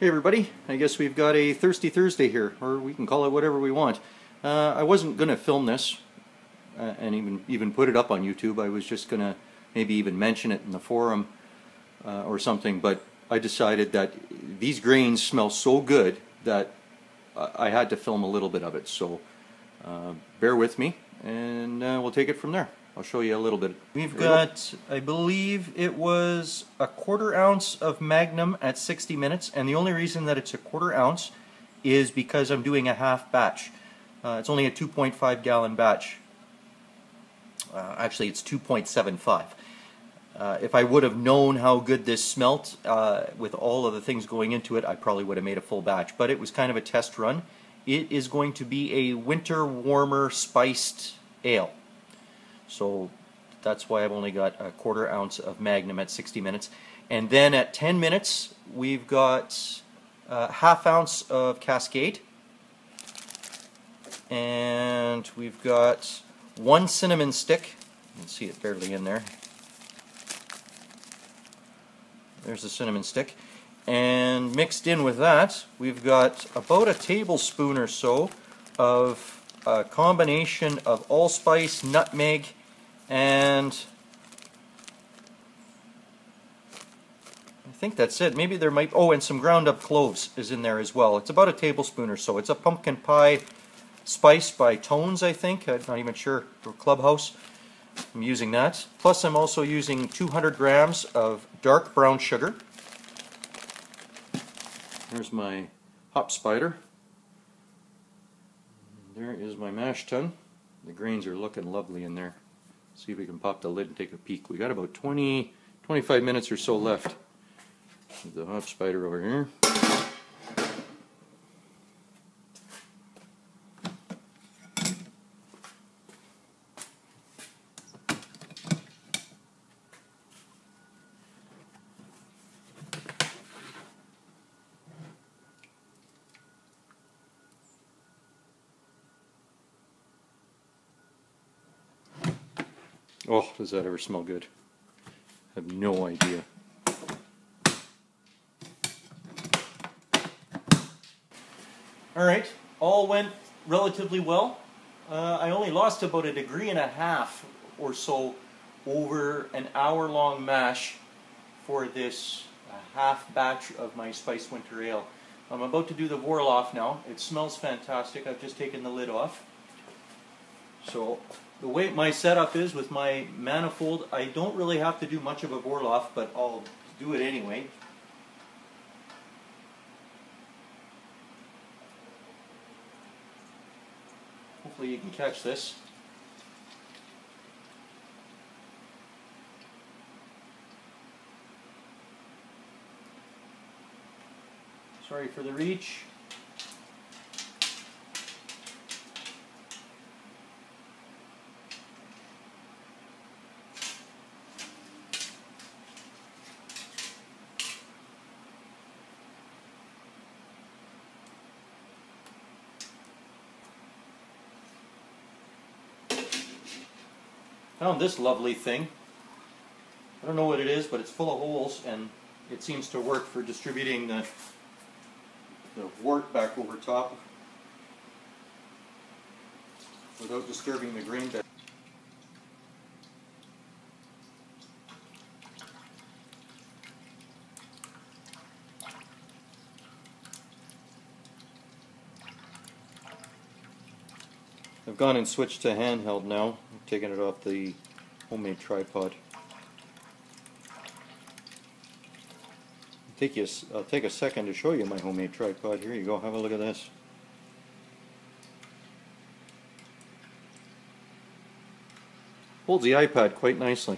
Hey everybody, I guess we've got a Thirsty Thursday here, or we can call it whatever we want. I wasn't going to film this and even put it up on YouTube. I was just going to maybe even mention it in the forum or something, but I decided that these grains smell so good that I had to film a little bit of it. So bear with me and we'll take it from there. I'll show you a little bit. We've got, I believe it was a 1/4 ounce of Magnum at 60 minutes, and the only reason that it's a 1/4 ounce is because I'm doing a half batch. It's only a 2.5 gallon batch. Actually, it's 2.75. If I would have known how good this smelt with all of the things going into it, I probably would have made a full batch, but it was kind of a test run. It is going to be a winter warmer spiced ale. So that's why I've only got a 1/4 ounce of Magnum at 60 minutes. And then at 10 minutes, we've got a ½ ounce of Cascade. And we've got 1 cinnamon stick. You can see it barely in there. There's the cinnamon stick. And mixed in with that, we've got about a tablespoon or so of a combination of allspice, nutmeg, and I think that's it. Maybe there might, oh, and some ground up cloves is in there as well. It's about a tablespoon or so. It's a pumpkin pie spice by Tones, I think. I'm not even sure, or Clubhouse. I'm using that. Plus I'm also using 200 grams of dark brown sugar. There's my hop spider. There is my mash tun. The grains are looking lovely in there. See if we can pop the lid and take a peek. We got about 25 minutes or so left. The hop spider over here. Oh, does that ever smell good? I have no idea. Alright, all went relatively well. I only lost about 1.5 degrees or so over an hour-long mash for this half batch of my spiced winter ale. I'm about to do the Vorloff now. It smells fantastic. I've just taken the lid off. So the way my setup is with my manifold, I don't really have to do much of a Vorloff, but I'll do it anyway. Hopefully you can catch this. Sorry for the reach. Found this lovely thing. I don't know what it is, but it's full of holes, and it seems to work for distributing the wort back over top without disturbing the grain bed. I've gone and switched to handheld now. I'm taking it off the homemade tripod. I'll take a second to show you my homemade tripod. Here you go, have a look at this. Holds the iPad quite nicely.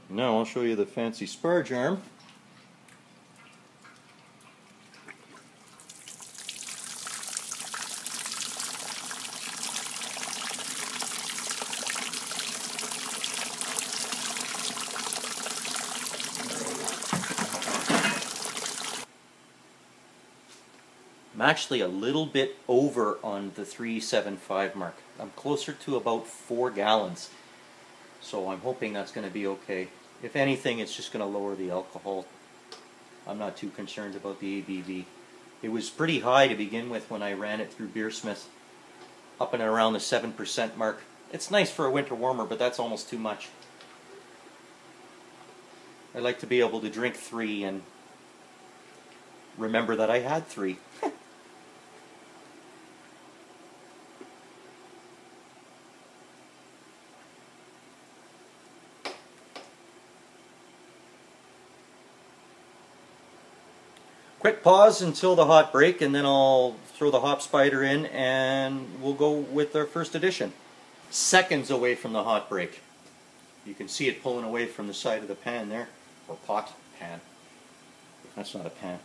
Now I'll show you the fancy sparge arm. I'm actually a little bit over on the 375 mark. I'm closer to about 4 gallons. So I'm hoping that's going to be okay. If anything, it's just going to lower the alcohol. I'm not too concerned about the ABV. It was pretty high to begin with when I ran it through Beersmith, up and around the 7% mark. It's nice for a winter warmer, but that's almost too much. I like to be able to drink 3 and remember that I had 3. Quick pause until the hot break, and then I'll throw the hop spider in and we'll go with our first edition. Seconds away from the hot break. You can see it pulling away from the side of the pan there, or pot, pan. That's not a pan.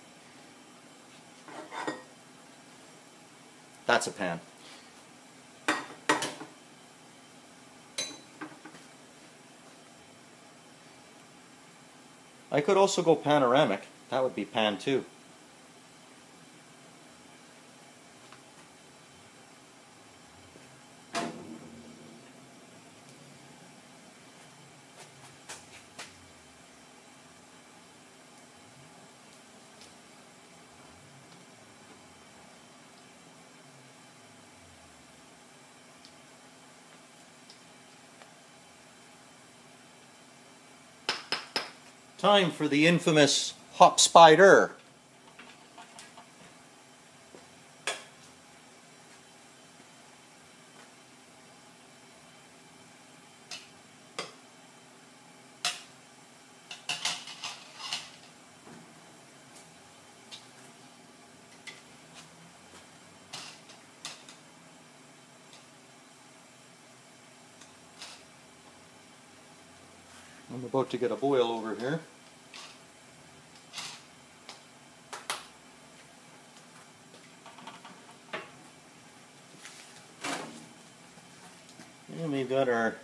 That's a pan. I could also go panoramic. That would be pan too. Time for the infamous hop spider. I'm about to get a boil over here. And we've got our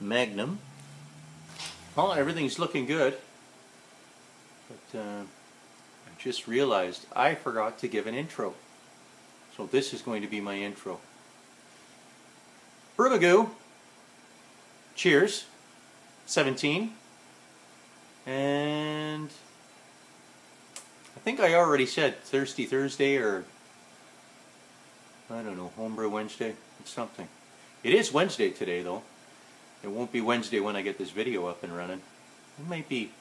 Magnum. Well, everything's looking good. But I just realized I forgot to give an intro. So this is going to be my intro. Brumagoo. Cheers. 17. And I think I already said Thirsty Thursday, or I don't know, Homebrew Wednesday. It's something. It is Wednesday today though. It won't be Wednesday when I get this video up and running. It might be,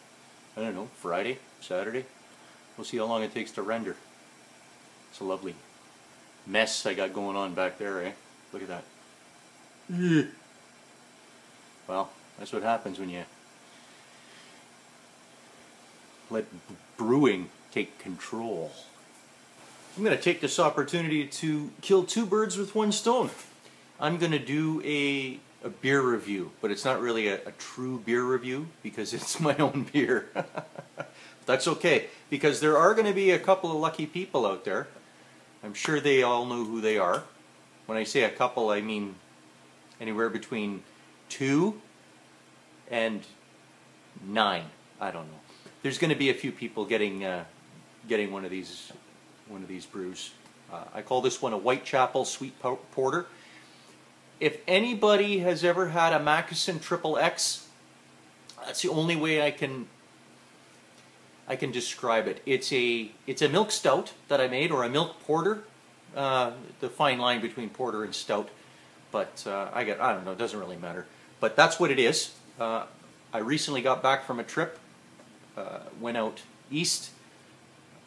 I don't know, Friday, Saturday. We'll see how long it takes to render. It's a lovely mess I got going on back there, eh? Look at that. Well, that's what happens when you let brewing take control. I'm going to take this opportunity to kill 2 birds with 1 stone. I'm going to do a beer review, but it's not really a true beer review because it's my own beer. That's okay, because there are going to be a couple of lucky people out there. I'm sure they all know who they are. When I say a couple, I mean anywhere between 2 and 9. I don't know. There's going to be a few people getting one of these brews. I call this one a Whitechapel Sweet Porter. If anybody has ever had a Macusson Triple X, that's the only way I can describe it. It's a milk stout that I made, or a milk porter. The fine line between porter and stout. But I don't know, it doesn't really matter. But that's what it is. I recently got back from a trip, went out east,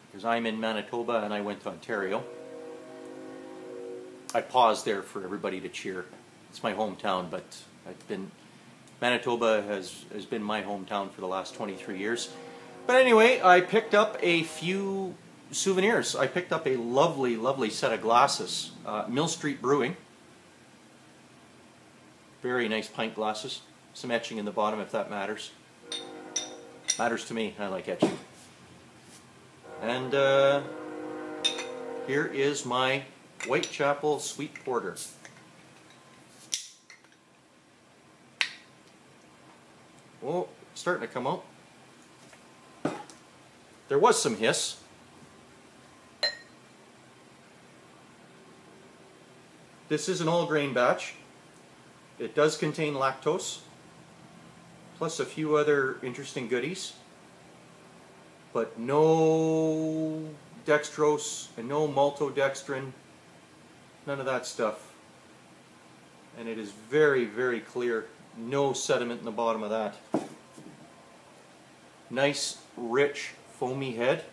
because I'm in Manitoba and I went to Ontario. I paused there for everybody to cheer. It's my hometown, but Manitoba has been my hometown for the last 23 years. But anyway, I picked up a few souvenirs. I picked up a lovely, lovely set of glasses. Mill Street Brewing. Very nice pint glasses. Some etching in the bottom if that matters. Matters to me. I like etching. And here is my Whitechapel Sweet Porter. Oh, starting to come out. There was some hiss. This is an all-grain batch. It does contain lactose. plus a few other interesting goodies, but no dextrose and no maltodextrin, none of that stuff. And it is very, very clear. No sediment in the bottom of that. Nice, rich, foamy head.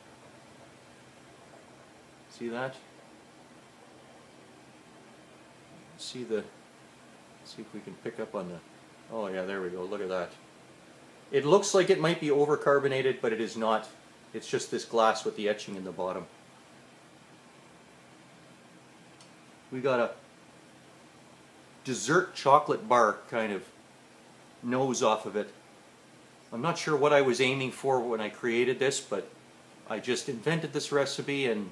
See that? See if we can pick up on the, oh yeah, there we go, look at that. It looks like it might be overcarbonated, but it is not. It's just this glass with the etching in the bottom. We got a dessert chocolate bar kind of nose off of it. I'm not sure what I was aiming for when I created this, but I just invented this recipe and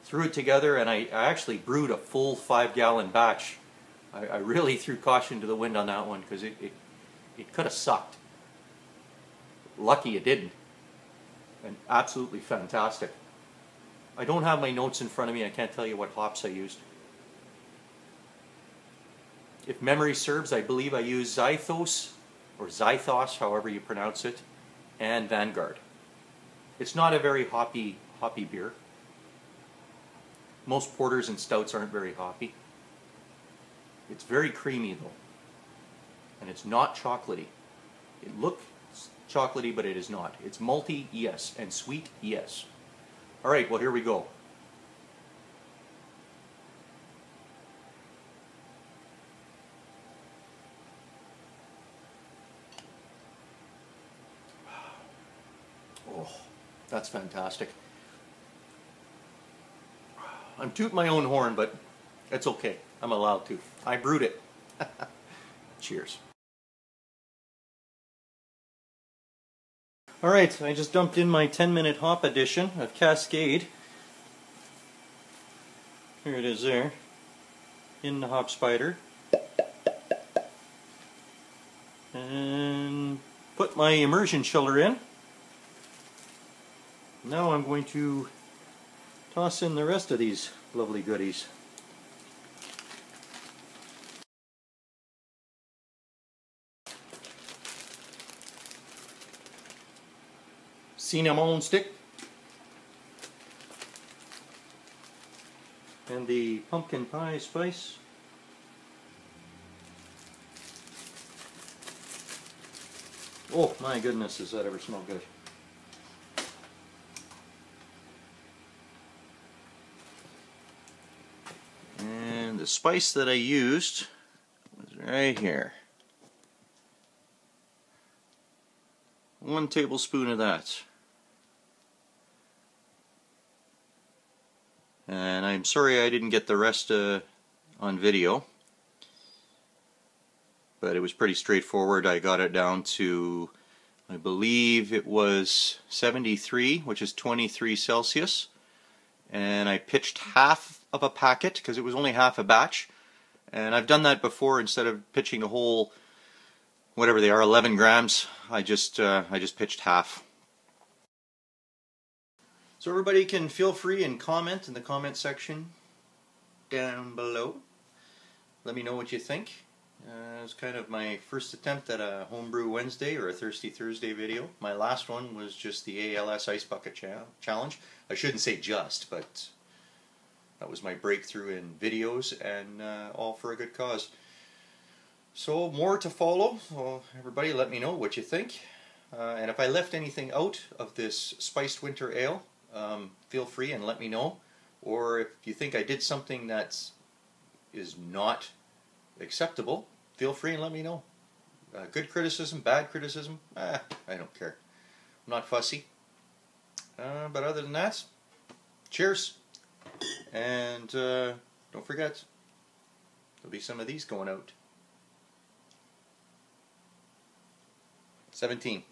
threw it together, and I actually brewed a full 5-gallon batch. I really threw caution to the wind on that one because it could have sucked. Lucky it didn't. And absolutely fantastic. I don't have my notes in front of me. I can't tell you what hops I used. If memory serves, I believe I used Zythos, or Zythos, however you pronounce it, and Vanguard. It's not a very hoppy beer. Most porters and stouts aren't very hoppy. It's very creamy though. And it's not chocolatey. It looks chocolatey, but it is not. It's malty, yes, and sweet, yes. Alright, well here we go. Oh, that's fantastic. I'm tooting my own horn, but it's okay. I'm allowed to. I brewed it. Cheers. Alright, I just dumped in my 10-minute hop edition of Cascade. Here it is there. In the hop spider. And put my immersion chiller in. Now I'm going to toss in the rest of these lovely goodies. Cinnamon stick and the pumpkin pie spice. Oh my goodness, does that ever smell good. And the spice that I used was right here. 1 tablespoon of that. And I'm sorry I didn't get the rest on video, but it was pretty straightforward. I got it down to, I believe it was 73, which is 23 Celsius, and I pitched half of a packet because it was only half a batch, and I've done that before. Instead of pitching a whole, whatever they are, 11 grams, I just pitched half. So everybody can feel free and comment in the comment section down below. Let me know what you think. It's kind of my first attempt at a Homebrew Wednesday or a Thirsty Thursday video. My last one was just the ALS Ice Bucket Challenge. I shouldn't say just, but that was my breakthrough in videos, and all for a good cause. So more to follow. Well, everybody let me know what you think. And if I left anything out of this spiced winter ale, feel free and let me know. Or if you think I did something that is not acceptable, feel free and let me know. Good criticism, bad criticism, I don't care. I'm not fussy. But other than that, cheers. And don't forget, there'll be some of these going out. 17.